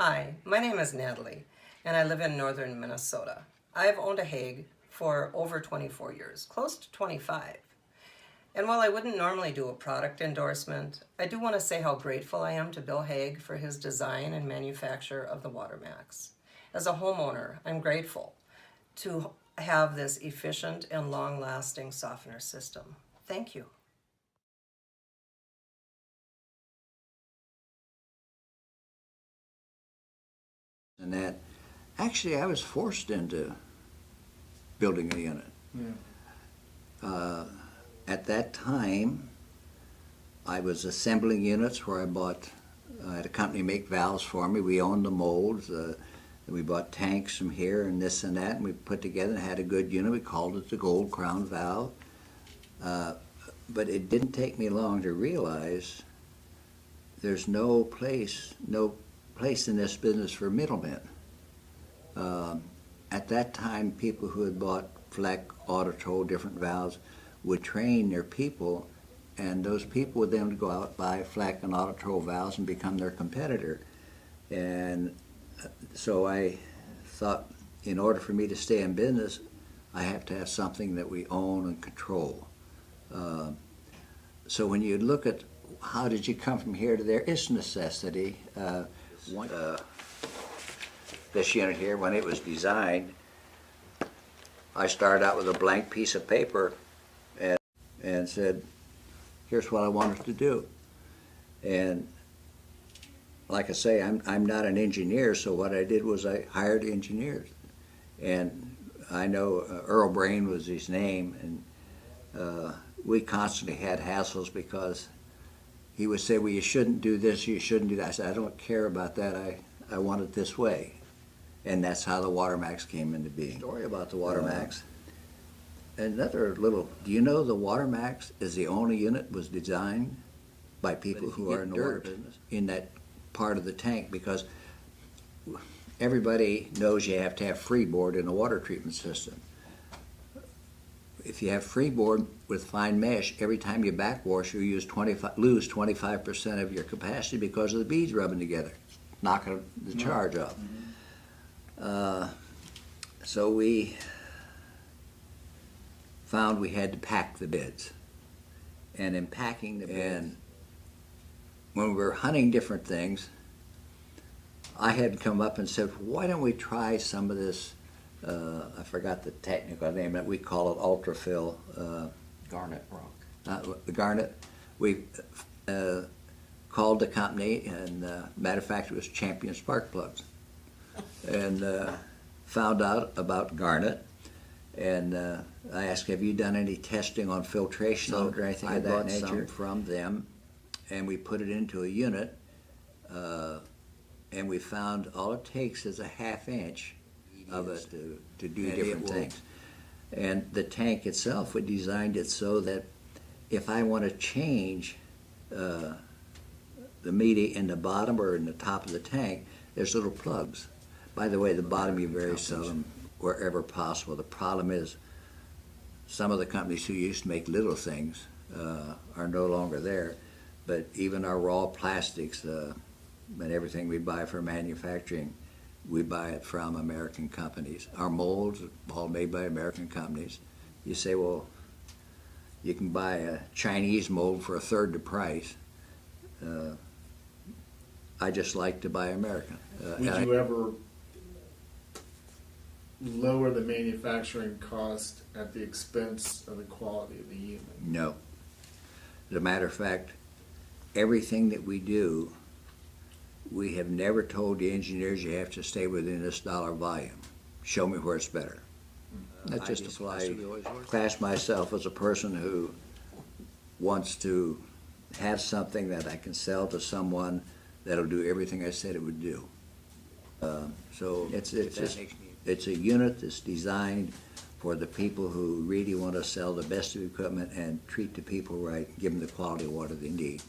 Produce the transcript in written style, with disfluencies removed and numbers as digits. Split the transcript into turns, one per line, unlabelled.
Hi, my name is Natalie, and I live in northern Minnesota. I've owned a Hague for over 24 years, close to 25. And while I wouldn't normally do a product endorsement, I do want to say how grateful I am to Bill Hague for his design and manufacture of the WaterMax. As a homeowner, I'm grateful to have this efficient and long-lasting softener system. Thank you.
And that, actually, I was forced into building a unit. At that time, I was assembling units where I had a company make valves for me. We owned the molds. We bought tanks from here and this and that, and we put together and had a good unit. We called it the Gold Crown valve. But it didn't take me long to realize there's no place in this business for middlemen. At that time, people who had bought Fleck, Autotrol, different valves would train their people, and those people would then go out, buy Fleck and Autotrol valves and become their competitor. And so I thought, in order for me to stay in business, I have to have something that we own and control. So when you look at how did you come from here to there, it's necessity. This unit here, when it was designed, I started out with a blank piece of paper and said, here's what I wanted to do. And like I say, I'm not an engineer, so what I did was I hired engineers. And I know Earl Brain was his name, and we constantly had hassles because he would say, well, you shouldn't do this, you shouldn't do that. I said, I don't care about that, I want it this way. And that's how the WaterMax came into being. Story about the WaterMax. Another little, do you know the WaterMax is the only unit was designed by people who are in the water business in that part of the tank, because everybody knows you have to have freeboard in a water treatment system. If you have freeboard with fine mesh, every time you backwash, you lose 25% of your capacity because of the beads rubbing together, knocking the charge off. So we found we had to pack the beds. And in packing the beds, and when we were hunting different things, I had come up and said, why don't we try some of this, I forgot the technical name, we call it ultrafill.
Garnet rock.
The garnet. We called the company, and matter of fact, it was Champion Spark Plugs. And found out about garnet, and I asked, have you done any testing on filtration or anything of that nature? I bought some from them, and we put it into a unit, and we found all it takes is a ½ inch of it to do different things. And the tank itself, we designed it so that if I want to change the media in the bottom or in the top of the tank, there's little plugs. By the way, the bottom you very seldom, wherever possible. The problem is some of the companies who used to make little things are no longer there. But even our raw plastics and everything we buy for manufacturing, we buy it from American companies. Our molds are all made by American companies. You say, well, you can buy a Chinese mold for 1/3 the price. I just like to buy American.
Would you ever lower the manufacturing cost at the expense of the quality of the unit?
No. As a matter of fact, everything that we do, we have never told the engineers you have to stay within this dollar volume. Show me where it's better. That's just I class myself as a person who wants to have something that I can sell to someone that'll do everything I said it would do. So it's a unit that's designed for the people who really want to sell the best of equipment and treat the people right, give them the quality of water they need.